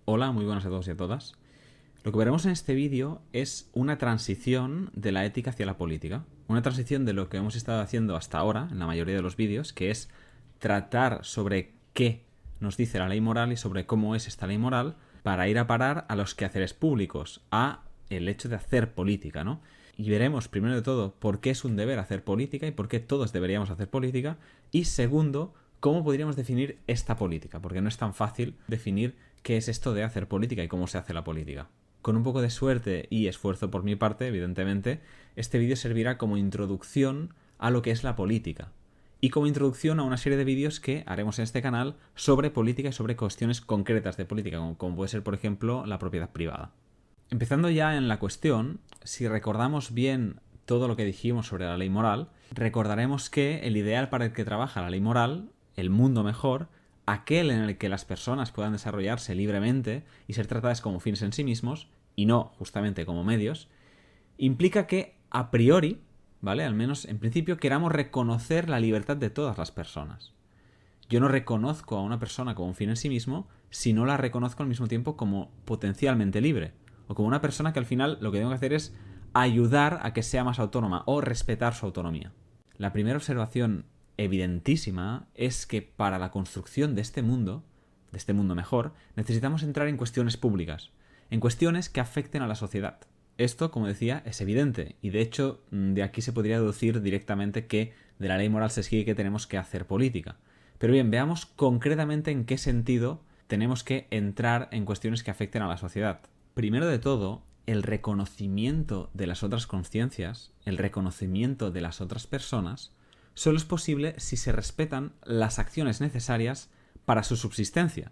Hola, muy buenas a todos y a todas. Lo que veremos en este vídeo es una transición de la ética hacia la política. Una transición de lo que hemos estado haciendo hasta ahora, en la mayoría de los vídeos, que es tratar sobre qué nos dice la ley moral y sobre cómo es esta ley moral, para ir a parar a los quehaceres públicos, a el hecho de hacer política, ¿no? Y veremos, primero de todo, por qué es un deber hacer política y por qué todos deberíamos hacer política. Y segundo, cómo podríamos definir esta política, porque no es tan fácil definir qué es esto de hacer política y cómo se hace la política. Con un poco de suerte y esfuerzo por mi parte, evidentemente, este vídeo servirá como introducción a lo que es la política y como introducción a una serie de vídeos que haremos en este canal sobre política y sobre cuestiones concretas de política, como puede ser, por ejemplo, la propiedad privada. Empezando ya en la cuestión, si recordamos bien todo lo que dijimos sobre la ley moral, recordaremos que el ideal para el que trabaja la ley moral, el mundo mejor, aquel en el que las personas puedan desarrollarse libremente y ser tratadas como fines en sí mismos, y no justamente como medios, implica que a priori, ¿vale? Al menos en principio, queramos reconocer la libertad de todas las personas. Yo no reconozco a una persona como un fin en sí mismo si no la reconozco al mismo tiempo como potencialmente libre. O como una persona que al final lo que tengo que hacer es ayudar a que sea más autónoma o respetar su autonomía. La primera observación evidentísima es que para la construcción de este mundo mejor, necesitamos entrar en cuestiones públicas, en cuestiones que afecten a la sociedad. Esto, como decía, es evidente y de hecho de aquí se podría deducir directamente que de la ley moral se sigue que tenemos que hacer política. Pero bien, veamos concretamente en qué sentido tenemos que entrar en cuestiones que afecten a la sociedad. Primero de todo, el reconocimiento de las otras conciencias, el reconocimiento de las otras personas, solo es posible si se respetan las acciones necesarias para su subsistencia.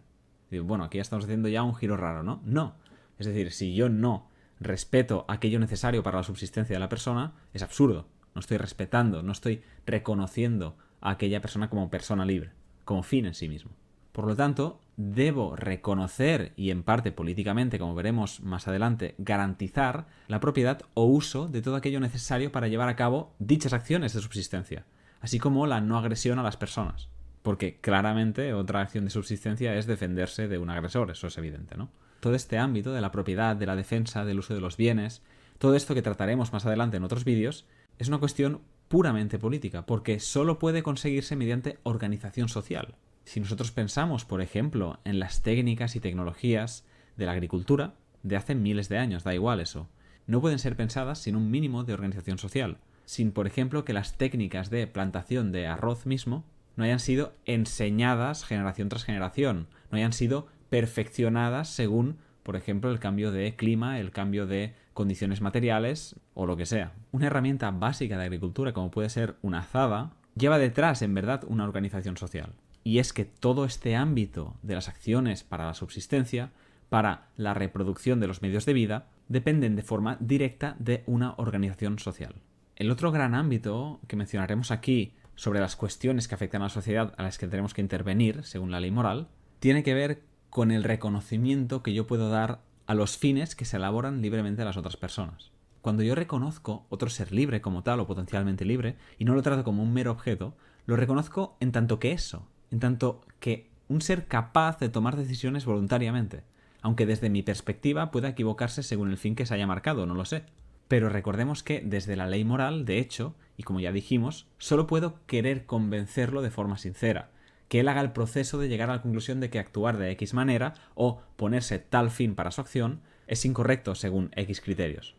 Bueno, aquí ya estamos haciendo ya un giro raro, ¿no? No. Es decir, si yo no respeto aquello necesario para la subsistencia de la persona, es absurdo. No estoy respetando, no estoy reconociendo a aquella persona como persona libre, como fin en sí mismo. Por lo tanto, debo reconocer y en parte políticamente, como veremos más adelante, garantizar la propiedad o uso de todo aquello necesario para llevar a cabo dichas acciones de subsistencia, así como la no agresión a las personas. Porque claramente otra acción de subsistencia es defenderse de un agresor, eso es evidente, ¿no? Todo este ámbito de la propiedad, de la defensa, del uso de los bienes, todo esto que trataremos más adelante en otros vídeos, es una cuestión puramente política, porque solo puede conseguirse mediante organización social. Si nosotros pensamos, por ejemplo, en las técnicas y tecnologías de la agricultura de hace miles de años, da igual eso, no pueden ser pensadas sin un mínimo de organización social. Sin, por ejemplo, que las técnicas de plantación de arroz mismo no hayan sido enseñadas generación tras generación, no hayan sido perfeccionadas según, por ejemplo, el cambio de clima, el cambio de condiciones materiales o lo que sea. Una herramienta básica de agricultura, como puede ser una azada, lleva detrás, en verdad, una organización social. Y es que todo este ámbito de las acciones para la subsistencia, para la reproducción de los medios de vida, dependen de forma directa de una organización social. El otro gran ámbito que mencionaremos aquí sobre las cuestiones que afectan a la sociedad a las que tenemos que intervenir, según la ley moral, tiene que ver con el reconocimiento que yo puedo dar a los fines que se elaboran libremente a las otras personas. Cuando yo reconozco otro ser libre como tal o potencialmente libre y no lo trato como un mero objeto, lo reconozco en tanto que eso, en tanto que un ser capaz de tomar decisiones voluntariamente, aunque desde mi perspectiva pueda equivocarse según el fin que se haya marcado, no lo sé. Pero recordemos que desde la ley moral, de hecho, y como ya dijimos, solo puedo querer convencerlo de forma sincera, que él haga el proceso de llegar a la conclusión de que actuar de X manera o ponerse tal fin para su acción es incorrecto según X criterios.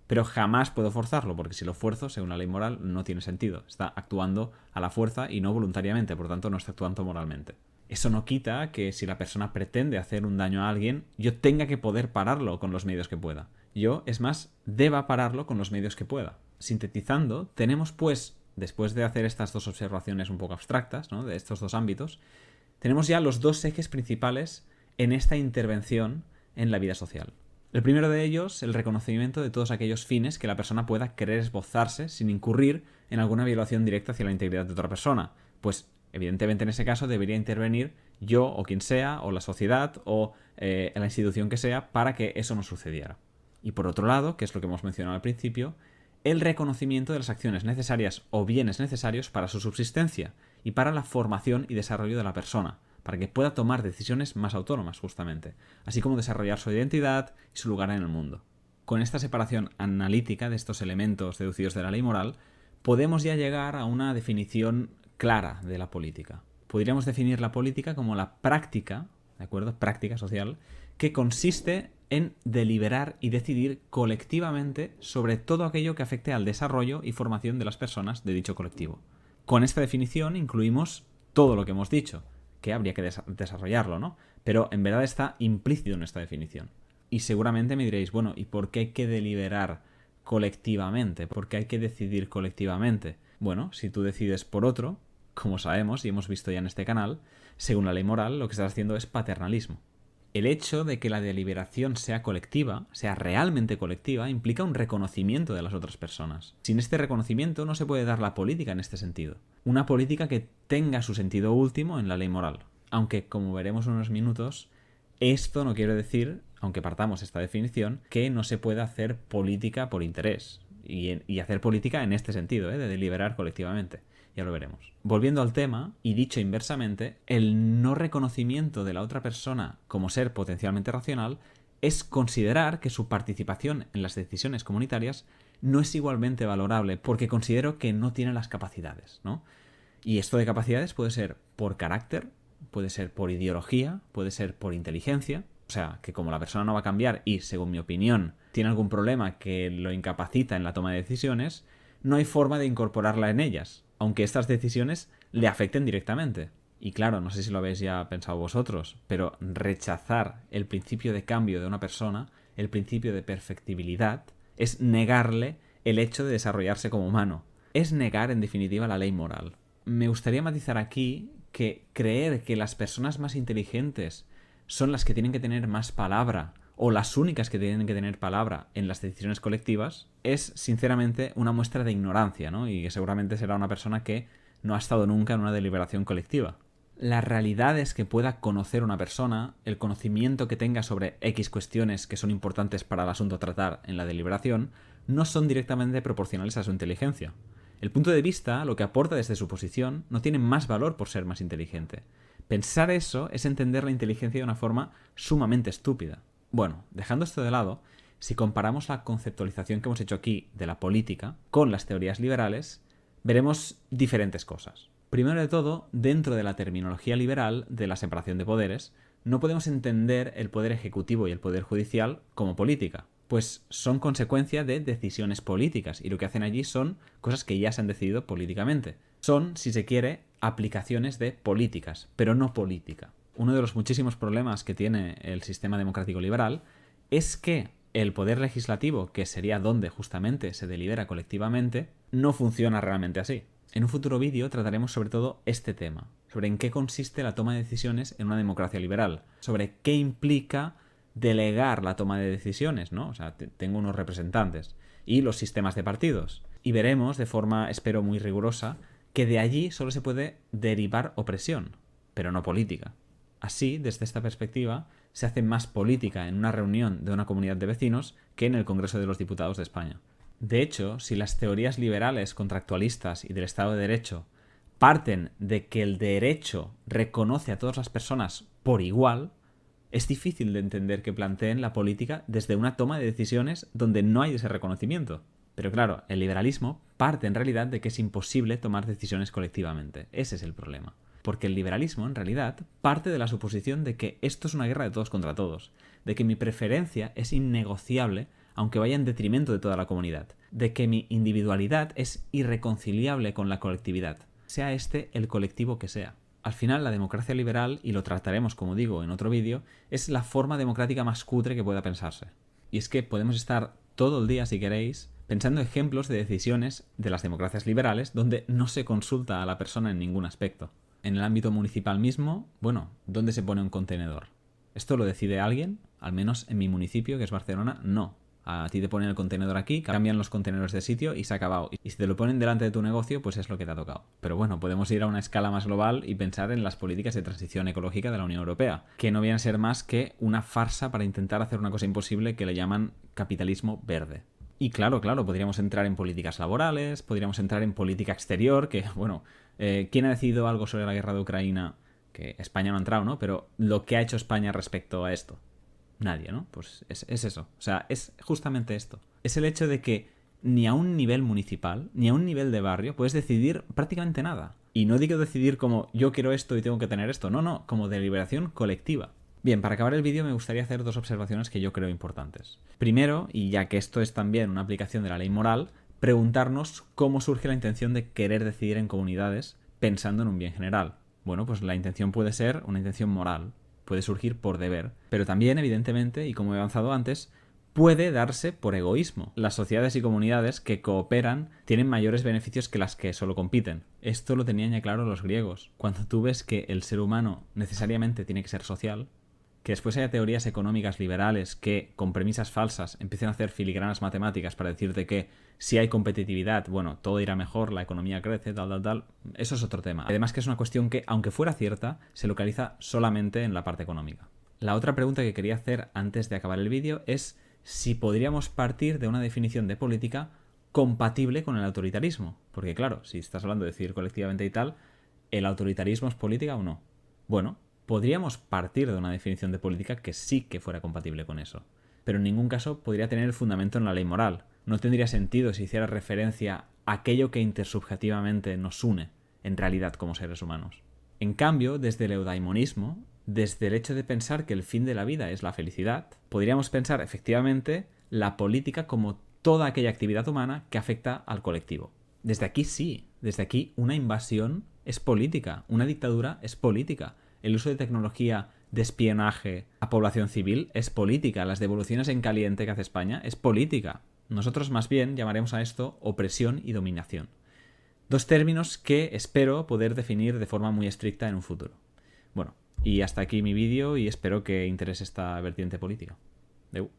Pero jamás puedo forzarlo, porque si lo fuerzo, según la ley moral, no tiene sentido. Está actuando a la fuerza y no voluntariamente, por tanto no está actuando moralmente. Eso no quita que si la persona pretende hacer un daño a alguien, yo tenga que poder pararlo con los medios que pueda. Yo, es más, deba pararlo con los medios que pueda. Sintetizando, tenemos pues, después de hacer estas dos observaciones un poco abstractas, ¿no?, de estos dos ámbitos, tenemos ya los dos ejes principales en esta intervención en la vida social. El primero de ellos, el reconocimiento de todos aquellos fines que la persona pueda querer esbozarse sin incurrir en alguna violación directa hacia la integridad de otra persona. Pues, evidentemente, en ese caso debería intervenir yo o quien sea, o la sociedad, o la institución que sea, para que eso no sucediera. Y por otro lado, que es lo que hemos mencionado al principio, el reconocimiento de las acciones necesarias o bienes necesarios para su subsistencia y para la formación y desarrollo de la persona, para que pueda tomar decisiones más autónomas, justamente, así como desarrollar su identidad y su lugar en el mundo. Con esta separación analítica de estos elementos deducidos de la ley moral, podemos ya llegar a una definición clara de la política. Podríamos definir la política como la práctica, ¿de acuerdo? Práctica social, que consiste en deliberar y decidir colectivamente sobre todo aquello que afecte al desarrollo y formación de las personas de dicho colectivo. Con esta definición incluimos todo lo que hemos dicho, que habría que desarrollarlo, ¿no? Pero en verdad está implícito en esta definición. Y seguramente me diréis, bueno, ¿y por qué hay que deliberar colectivamente? ¿Por qué hay que decidir colectivamente? Bueno, si tú decides por otro, como sabemos y hemos visto ya en este canal, según la ley moral, lo que estás haciendo es paternalismo. El hecho de que la deliberación sea colectiva, sea realmente colectiva, implica un reconocimiento de las otras personas. Sin este reconocimiento no se puede dar la política en este sentido. Una política que tenga su sentido último en la ley moral. Aunque, como veremos en unos minutos, esto no quiere decir, aunque partamos esta definición, que no se pueda hacer política por interés. Y hacer política en este sentido, de deliberar colectivamente. Ya lo veremos. Volviendo al tema, y dicho inversamente, el no reconocimiento de la otra persona como ser potencialmente racional es considerar que su participación en las decisiones comunitarias no es igualmente valorable, porque considero que no tiene las capacidades, ¿no? Y esto de capacidades puede ser por carácter, puede ser por ideología, puede ser por inteligencia. O sea, que como la persona no va a cambiar y, según mi opinión, tiene algún problema que lo incapacita en la toma de decisiones, no hay forma de incorporarla en ellas, aunque estas decisiones le afecten directamente. Y claro, no sé si lo habéis ya pensado vosotros, pero rechazar el principio de cambio de una persona, el principio de perfectibilidad, es negarle el hecho de desarrollarse como humano. Es negar, en definitiva, la ley moral. Me gustaría matizar aquí que creer que las personas más inteligentes son las que tienen que tener más palabra o las únicas que tienen que tener palabra en las decisiones colectivas es, sinceramente, una muestra de ignorancia, ¿no? Y que seguramente será una persona que no ha estado nunca en una deliberación colectiva. Las realidades que pueda conocer una persona, el conocimiento que tenga sobre X cuestiones que son importantes para el asunto a tratar en la deliberación, no son directamente proporcionales a su inteligencia. El punto de vista, lo que aporta desde su posición, no tiene más valor por ser más inteligente. Pensar eso es entender la inteligencia de una forma sumamente estúpida. Bueno, dejando esto de lado, si comparamos la conceptualización que hemos hecho aquí de la política con las teorías liberales, veremos diferentes cosas. Primero de todo, dentro de la terminología liberal de la separación de poderes, no podemos entender el poder ejecutivo y el poder judicial como política, pues son consecuencia de decisiones políticas y lo que hacen allí son cosas que ya se han decidido políticamente. Son, si se quiere, aplicaciones de políticas, pero no política. Uno de los muchísimos problemas que tiene el sistema democrático liberal es que el poder legislativo, que sería donde justamente se delibera colectivamente, no funciona realmente así. En un futuro vídeo trataremos sobre todo este tema, sobre en qué consiste la toma de decisiones en una democracia liberal, sobre qué implica delegar la toma de decisiones, ¿no? O sea, tengo unos representantes y los sistemas de partidos. Y veremos de forma, espero, muy rigurosa, que de allí solo se puede derivar opresión, pero no política. Así, desde esta perspectiva, se hace más política en una reunión de una comunidad de vecinos que en el Congreso de los Diputados de España. De hecho, si las teorías liberales contractualistas y del Estado de Derecho parten de que el derecho reconoce a todas las personas por igual, es difícil de entender que planteen la política desde una toma de decisiones donde no hay ese reconocimiento. Pero claro, el liberalismo parte en realidad de que es imposible tomar decisiones colectivamente. Ese es el problema. Porque el liberalismo, en realidad, parte de la suposición de que esto es una guerra de todos contra todos, de que mi preferencia es innegociable aunque vaya en detrimento de toda la comunidad, de que mi individualidad es irreconciliable con la colectividad, sea este el colectivo que sea. Al final, la democracia liberal, y lo trataremos, como digo, en otro vídeo, es la forma democrática más cutre que pueda pensarse. Y es que podemos estar todo el día, si queréis, pensando ejemplos de decisiones de las democracias liberales donde no se consulta a la persona en ningún aspecto. En el ámbito municipal mismo, bueno, ¿dónde se pone un contenedor? ¿Esto lo decide alguien? Al menos en mi municipio, que es Barcelona, no. A ti te ponen el contenedor aquí, cambian los contenedores de sitio y se ha acabado. Y si te lo ponen delante de tu negocio, pues es lo que te ha tocado. Pero bueno, podemos ir a una escala más global y pensar en las políticas de transición ecológica de la Unión Europea, que no vienen a ser más que una farsa para intentar hacer una cosa imposible que le llaman capitalismo verde. Y claro, podríamos entrar en políticas laborales, podríamos entrar en política exterior, que, bueno, ¿quién ha decidido algo sobre la guerra de Ucrania que España no ha entrado, ¿no? Pero lo que ha hecho España respecto a esto. Nadie, ¿no? Pues es eso. O sea, es justamente esto. Es el hecho de que ni a un nivel municipal, ni a un nivel de barrio, puedes decidir prácticamente nada. Y no digo decidir como yo quiero esto y tengo que tener esto. No, no, como deliberación colectiva. Bien, para acabar el vídeo me gustaría hacer dos observaciones que yo creo importantes. Primero, y ya que esto es también una aplicación de la ley moral, preguntarnos cómo surge la intención de querer decidir en comunidades pensando en un bien general. Bueno, pues la intención puede ser una intención moral, puede surgir por deber, pero también, evidentemente, y como he avanzado antes, puede darse por egoísmo. Las sociedades y comunidades que cooperan tienen mayores beneficios que las que solo compiten. Esto lo tenían ya claro los griegos. Cuando tú ves que el ser humano necesariamente tiene que ser social, que después haya teorías económicas liberales que, con premisas falsas, empiecen a hacer filigranas matemáticas para decirte que si hay competitividad, bueno, todo irá mejor, la economía crece, tal, eso es otro tema. Además que es una cuestión que, aunque fuera cierta, se localiza solamente en la parte económica. La otra pregunta que quería hacer antes de acabar el vídeo es si podríamos partir de una definición de política compatible con el autoritarismo. Porque claro, si estás hablando de decidir colectivamente y tal, ¿el autoritarismo es política o no? Bueno, podríamos partir de una definición de política que sí que fuera compatible con eso. Pero en ningún caso podría tener el fundamento en la ley moral. No tendría sentido si hiciera referencia a aquello que intersubjetivamente nos une, en realidad, como seres humanos. En cambio, desde el eudaimonismo, desde el hecho de pensar que el fin de la vida es la felicidad, podríamos pensar efectivamente la política como toda aquella actividad humana que afecta al colectivo. Desde aquí sí, desde aquí una invasión es política, una dictadura es política, el uso de tecnología de espionaje a población civil es política, las devoluciones en caliente que hace España es política. Nosotros más bien llamaremos a esto opresión y dominación. Dos términos que espero poder definir de forma muy estricta en un futuro. Bueno, y hasta aquí mi vídeo y espero que interese esta vertiente política. Deu.